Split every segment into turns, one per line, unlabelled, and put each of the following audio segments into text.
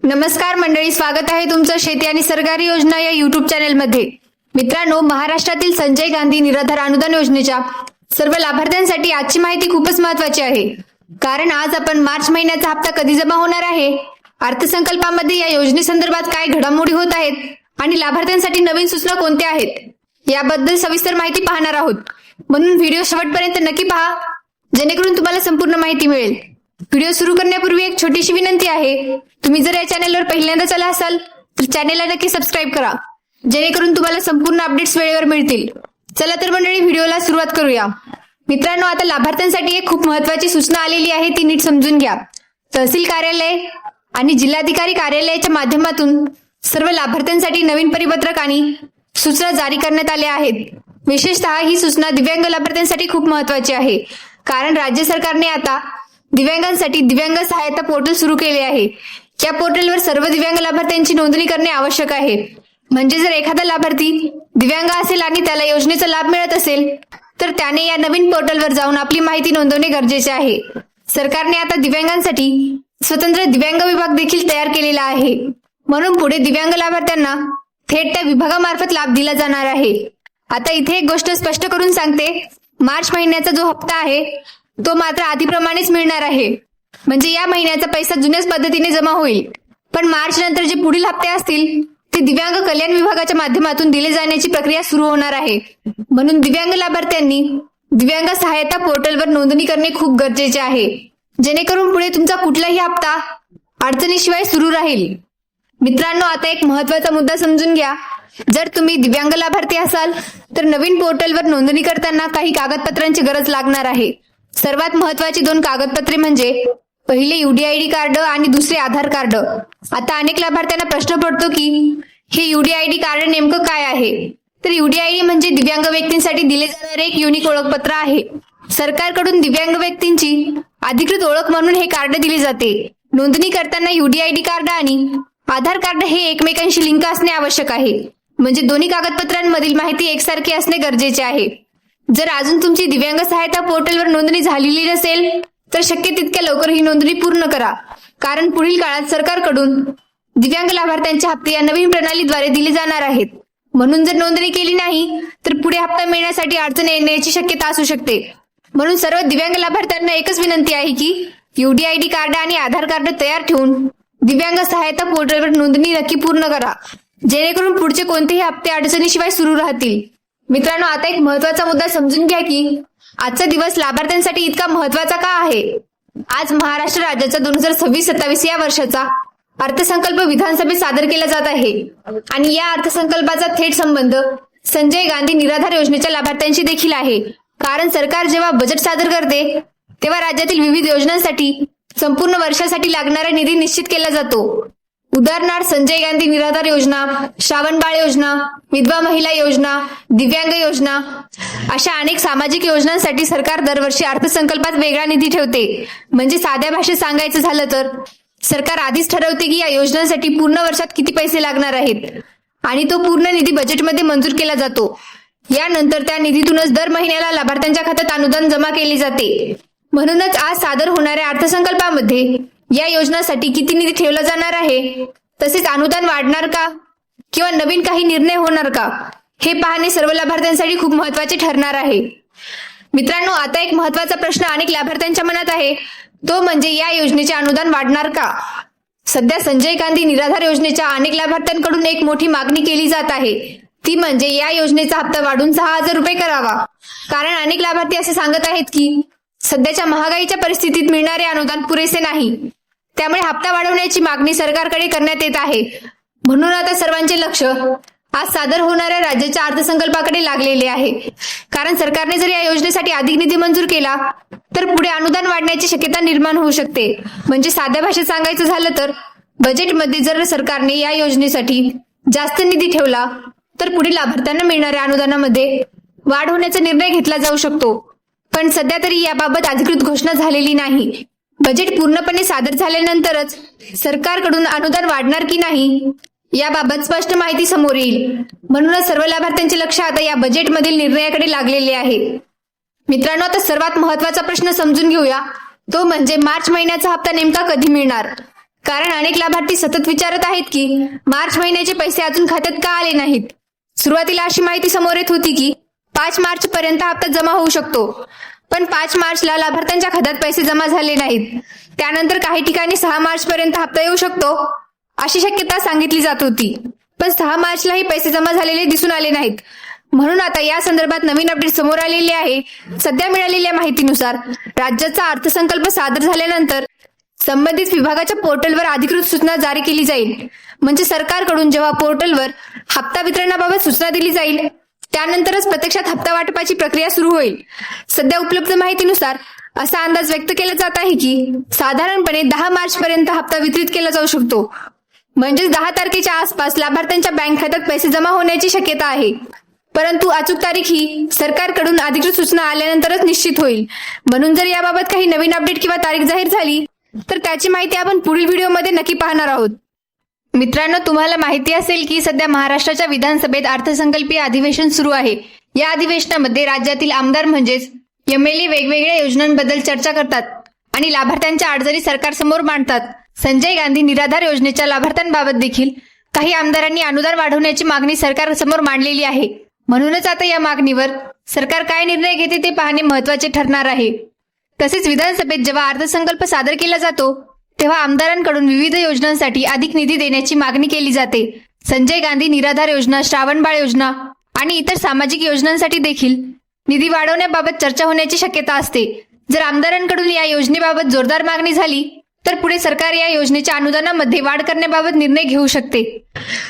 नमस्कार मंडळी, स्वागत आहे तुमचं शेती आणि सरकारी योजना या युट्यूब चॅनलमध्ये। मित्रांनो, महाराष्ट्रातील संजय गांधी निराधार अनुदान योजनेच्या सर्व लाभार्थ्यांसाठी आजची माहिती खूपच महत्त्वाची आहे, कारण आज आपण मार्च महिन्याचा हप्ता कधी जमा होणार आहे, अर्थसंकल्पामध्ये या योजनेसंदर्भात काय घडामोडी होत आहेत आणि लाभार्थ्यांसाठी नवीन सूचना कोणत्या आहेत याबद्दल सविस्तर माहिती पाहणार आहोत। म्हणून व्हिडिओ शेवटपर्यंत नक्की पहा, जेणेकरून तुम्हाला संपूर्ण माहिती मिळेल। व्हिडिओ सुरू करण्यापूर्वी एक छोटीशी विनंती आहे, तुम्ही जर या चॅनलवर पहिल्यांदाच आला असाल तर चॅनलला नक्की सबस्क्राईब करा, जेणेकरून तुम्हाला संपूर्ण अपडेट्स वेळेवर मिळतील। चला तर मंडळी, व्हिडिओला सुरुवात करूया। मित्रांनो, आता लाभार्थ्यांसाठी एक खूप महत्त्वाची सूचना आलेली आहे, ती नीट समजून घ्या। तहसील कार्यालय आणि जिल्हाधिकारी कार्यालयाच्या माध्यमातून सर्व लाभार्थ्यांसाठी नवीन परिपत्रक आणि सूचना जारी करण्यात आल्या आहेत। विशेषतः ही सूचना दिव्यांग लाभार्थ्यांसाठी खूप महत्त्वाची आहे, कारण राज्य सरकारने आता दिव्यांगांसाठी दिव्यांग सहायता पोर्टल सुरू केले आहे। या पोर्टलवर सर्व दिव्यांग लाभार्थ्यांची नोंदणी करणे आवश्यक आहे। म्हणजे जर एखादा लाभार्थी दिव्यांग असेल आणि त्याला योजनेचा लाभ मिळत असेल तर त्याने या नवीन पोर्टलवर जाऊन आपली माहिती नोंदवणे गरजेचे आहे। सरकारने आता दिव्यांगांसाठी स्वतंत्र दिव्यांग विभाग देखील तयार केलेला आहे, म्हणून पुढे दिव्यांग लाभार्थ्यांना थेट त्या विभागामार्फत लाभ दिला जाणार आहे। आता इथे एक गोष्ट स्पष्ट करून सांगते, मार्च महिन्याचा जो हप्ता आहे तो मात्र आधीप्रमाणेच मिळणार आहे। म्हणजे या महिन्याचा पैसा जुन्याच पद्धतीने जमा होईल, पण मार्च नंतर जे पुढील हप्ते असतील ते दिव्यांग कल्याण विभागाच्या माध्यमातून दिले जाण्याची प्रक्रिया सुरू होणार आहे। म्हणून दिव्यांग लाभार्थ्यांनी दिव्यांग सहायता पोर्टलवर नोंदणी करणे खूप गरजेचे आहे, जेणेकरून पुढे तुमचा कुठलाही हप्ता अडचणीशिवाय सुरू राहील। मित्रांनो, आता एक महत्त्वाचा मुद्दा समजून घ्या। जर तुम्ही दिव्यांग लाभार्थी असाल तर नवीन पोर्टलवर नोंदणी करताना काही कागदपत्रांची गरज लागणार आहे। सर्वात महत्त्वाची दोन कागदपत्रे म्हणजे पहिले UDID कार्ड आणि दुसरे आधार कार्ड। आता अनेक लाभार्थ्यांना प्रश्न पडतो की हे UDID कार्ड नेमकं काय आहे? तर UDID म्हणजे दिव्यांग व्यक्तींसाठी दिले जाणारे एक युनिक ओळखपत्र आहे। सरकारकडून दिव्यांग व्यक्तींची अधिकृत ओळख म्हणून हे कार्ड दिले जाते। नोंदणी करताना UDID कार्ड आणि आधार कार्ड हे एकमेकांशी लिंक असणे आवश्यक आहे, म्हणजे दोन्ही कागदपत्रांमधील माहिती एकसारखी असणे गरजेचे आहे। जर अजून तुमची दिव्यांग सहायता पोर्टलवर नोंदणी झालेली नसेल तर शक्य तितक्या लवकर ही नोंदणी पूर्ण करा, कारण पुढील काळात सरकारकडून दिव्यांग लाभार्थ्यांचे हप्ते या नवीन प्रणालीद्वारे दिले जाणार आहेत। म्हणून जर नोंदणी केली नाही तर पुढे हप्ता मिळण्यासाठी अडचण येण्याची शक्यता असू शकते। म्हणून सर्व दिव्यांग लाभार्थ्यांना एकच विनंती आहे की UDID कार्ड आणि आधार कार्ड तयार ठेवून दिव्यांग सहायता पोर्टलवर नोंदणी नक्की पूर्ण करा, जेणेकरून पुढचे कोणतेही हप्ते अडचणीशिवाय सुरू राहतील। मित्रांनो, आता एक महत्त्वाचा मुद्दा समजून घ्या की आजचा दिवस लाभार्थ्यांसाठी इतका महत्त्वाचा का आहे। आज महाराष्ट्र राज्याचा 2026-27 या वर्षाचा अर्थसंकल्प विधानसभेत सादर केला जात आहे आणि या अर्थसंकल्पाचा थेट संबंध संजय गांधी निराधार योजनेच्या लाभार्थ्यांशी देखील आहे। कारण सरकार जेव्हा बजेट सादर करते तेव्हा राज्यातील विविध योजनांसाठी संपूर्ण वर्षासाठी लागणारा निधी निश्चित केला जातो। उदाहरणार्थ संजय गांधी निराधार योजना, श्रावण बाळ योजना, विधवा महिला योजना, दिव्यांग योजना अशा अनेक सामाजिक योजनांसाठी सरकार दरवर्षी अर्थसंकल्पात वेगळा निधी ठेवते। म्हणजे साध्या भाषेत सांगायचं झालं तर सरकार आधीच ठरवते की या योजनांसाठी पूर्ण वर्षात किती पैसे लागणार आहेत आणि तो पूर्ण निधी बजेटमध्ये मंजूर केला जातो। यानंतर त्या निधीतूनच दर महिन्याला लाभार्थ्यांच्या खात्यात अनुदान जमा केले जाते। म्हणूनच आज सादर होणाऱ्या अर्थसंकल्पामध्ये या योजनांसाठी किती निधी ठेवला जाणार आहे, तसेच अनुदान वाढणार का किंवा नवीन काही निर्णय होणार का, हे पाहणे सर्व लाभार्थ्यांसाठी खूप महत्त्वाचे ठरणार आहे। मित्रांनो, आता एक महत्त्वाचा प्रश्न अनेक लाभार्थ्यांच्या मनात आहे, तो म्हणजे या योजनेचे अनुदान वाढणार का। सध्या संजय गांधी निराधार योजनेच्या अनेक लाभार्थ्यांकडून एक मोठी मागणी केली जात आहे, ती म्हणजे या योजनेचा हप्ता वाढून 6,000 रुपये करावा। कारण अनेक लाभार्थी असे सांगत आहेत की सध्याच्या महागाईच्या परिस्थितीत मिळणारे अनुदान पुरेसे नाही, त्यामुळे हप्ता वाढवण्याची मागणी सरकारकडे करण्यात येत आहे। म्हणून आता सर्वांचे लक्ष आज सादर होणाऱ्या राज्याच्या अर्थसंकल्पाकडे लागलेले आहे, कारण सरकारने जर या योजनेसाठी अधिक निधी मंजूर केला तर पुढे अनुदान वाढण्याची शक्यता निर्माण होऊ शकते। म्हणजे साध्या भाषेत सांगायचं झालं तर बजेटमध्ये जर सरकारने या योजनेसाठी जास्त निधी ठेवला तर पुढे लाभार्थ्यांना मिळणाऱ्या अनुदानामध्ये वाढ होण्याचा निर्णय घेतला जाऊ शकतो। पण सध्या तरी याबाबत अधिकृत घोषणा झालेली नाही। बजेट पूर्णपणे सादर झाल्यानंतरच सरकारकडून अनुदान वाढणार की नाही याबाबत स्पष्ट माहिती समोर येईल। म्हणूनच सर्व लाभार्थ्यांचे लक्ष आता या बजेटमधील निर्णयाकडे लागलेले आहे। मित्रांनो, आता सर्वात महत्त्वाचा प्रश्न समजून घेऊया, तो म्हणजे मार्च महिन्याचा हप्ता नेमका कधी मिळणार। कारण अनेक लाभार्थी सतत विचारत आहेत की मार्च महिन्याचे पैसे अजून खात्यात का आले नाहीत. सुरुवातीला अशी माहिती समोर येत होती की 5 मार्च पर्यंत हप्ता जमा होऊ शकतो, पण 5 मार्चला लाभार्थ्यांच्या खात्यात पैसे जमा झाले नाहीत. त्यानंतर काही ठिकाणी 6 मार्च पर्यंत हप्ता येऊ शकतो अशी शक्यता सांगितली जात होती, पण 6 मार्चलाही पैसे जमा झालेले दिसून आले नाहीत. म्हणून आता या संदर्भात नवीन अपडेट समोर आलेले आहे. सध्या मिळालेल्या माहितीनुसार राज्याचा अर्थसंकल्प सादर झाल्यानंतर संबंधित विभागाच्या पोर्टलवर अधिकृत सूचना जारी केली जाईल. म्हणजे सरकारकडून जेव्हा पोर्टलवर हप्ता वितरणाबाबत सूचना दिली जाईल त्यानंतरच प्रत्यक्षात हप्ता वाटपाची प्रक्रिया सुरू होईल. सध्या उपलब्ध माहितीनुसार असा अंदाज व्यक्त केला जात आहे की साधारणपणे 10 मार्च पर्यंत हप्ता वितरित केला जाऊ शकतो. म्हणजेच 10 तारखेच्या आसपास लाभार्थ्यांच्या बँक खात्यात पैसे जमा होण्याची शक्यता आहे. परंतु अचूक तारीख ही सरकारकडून अधिकृत सूचना आल्यानंतरच निश्चित होईल. म्हणून जर याबाबत काही नवीन अपडेट किंवा तारीख जाहीर झाली तर त्याची माहिती आपण पुढील व्हिडिओमध्ये नक्की पाहणार आहोत. मित्रांनो, तुम्हाला माहिती असेल की सध्या महाराष्ट्राच्या विधानसभेत अर्थसंकल्पीय अधिवेशन सुरू आहे. या अधिवेशनामध्ये राज्यातील आमदार म्हणजेच MLA वेगवेगळ्या योजनांबद्दल चर्चा करतात आणि लाभार्थ्यांच्या अडचणी सरकारसमोर मांडतात. संजय गांधी निराधार योजनेच्या लाभार्थ्यांबाबत देखील काही आमदारांनी अनुदान वाढवण्याची मागणी सरकारसमोर मांडलेली आहे. म्हणूनच आता या मागणीवर सरकार काय निर्णय घेते ते पाहणे महत्त्वाचे ठरणार आहे. तसेच विधानसभेत जेव्हा अर्थसंकल्प सादर केला जातो तेव्हा आमदारांकडून विविध योजनांसाठी अधिक निधी देण्याची मागणी केली जाते. संजय गांधी निराधार योजना, श्रावणबाळ योजना आणि इतर सामाजिक योजनांसाठी देखील निधी वाढवण्याबाबत चर्चा होण्याची शक्यता असते. जर आमदारांकडून या योजनेबाबत जोरदार मागणी झाली तर पुढे सरकार या योजनेच्या अनुदानामध्ये वाढ करण्याबाबत निर्णय घेऊ शकते.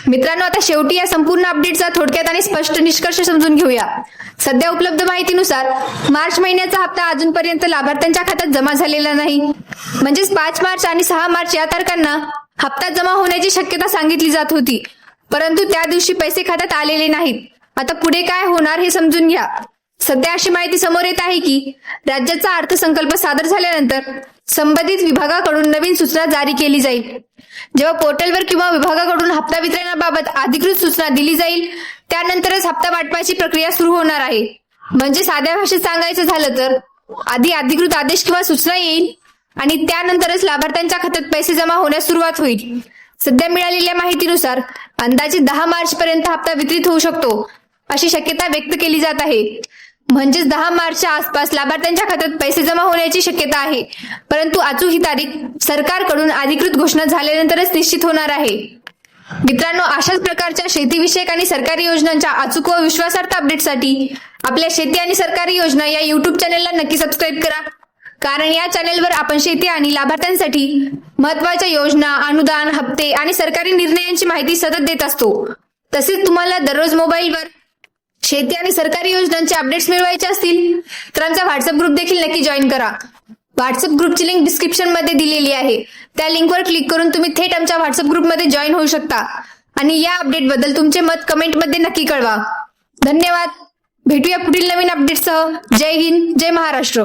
मित्रांनो, आता शेवटी या संपूर्ण अपडेटचा थोडक्यात आणि स्पष्ट निष्कर्ष समजून घेऊया. सध्या उपलब्ध माहितीनुसार मार्च महिन्याचा हप्ता अजूनपर्यंत लाभार्थ्यांच्या खात्यात जमा झालेला नाही. म्हणजेच 5 मार्च आणि 6 मार्च या तारखांना हप्ता जमा होण्याची शक्यता सांगितली जात होती, परंतु त्या दिवशी पैसे खात्यात आलेले नाहीत. आता पुढे काय होणार हे समजून घ्या. सध्या अशी माहिती समोर येत आहे की राज्याचा अर्थसंकल्प सादर झाल्यानंतर संबंधित विभागाकडून नवीन सूचना जारी केली जाईल. जेव्हा पोर्टलवर किंवा विभागाकडून हप्ता वितरणाबाबत अधिकृत सूचना दिली जाईल त्यानंतरच हप्ता वाटपाची प्रक्रिया सुरू होणार आहे. म्हणजे साध्या भाषेत सांगायचं झालं तर आधी अधिकृत आदेश किंवा सूचना येईल आणि त्यानंतरच लाभार्थ्यांच्या खात्यात पैसे जमा होण्यास सुरुवात होईल. सध्या मिळालेल्या माहितीनुसार अंदाजे 10 मार्च पर्यंत हप्ता वितरित होऊ शकतो अशी शक्यता व्यक्त केली जात आहे. म्हणजेच 10 मार्चच्या आसपास लाभार्थ्यांच्या खात्यात पैसे जमा होण्याची शक्यता आहे. परंतु अचूक ही तारीख सरकारकडून अधिकृत घोषणा झाल्यानंतरच निश्चित होणार आहे. मित्रांनो, अशाच प्रकारच्या शेतीविषयक आणि सरकारी योजनांच्या अचूक व विश्वासार्ह अपडेटसाठी आपल्या शेती आणि सरकारी योजना या YouTube चॅनेलला नक्की सबस्क्राईब करा. कारण या चॅनेलवर आपण शेती आणि लाभार्थ्यांसाठी महत्त्वाच्या योजना, अनुदान, हप्ते आणि सरकारी निर्णयांची माहिती सतत देत असतो. तसेच तुम्हाला दररोज मोबाईलवर शेती आणि सरकारी योजनांचे अपडेट्स मिळवायचे असतील तर आमचा व्हॉट्सअप ग्रुप देखील नक्की जॉईन करा. व्हॉट्सअप ग्रुपची लिंक डिस्क्रिप्शन मध्ये दिलेली आहे. त्या लिंकवर क्लिक करून तुम्ही थेट आमच्या व्हॉट्सअप ग्रुपमध्ये जॉईन होऊ शकता आणि या अपडेट बद्दल तुमचे मत कमेंटमध्ये नक्की कळवा. धन्यवाद. भेटूया पुढील नवीन अपडेटसह. जय हिंद, जय महाराष्ट्र.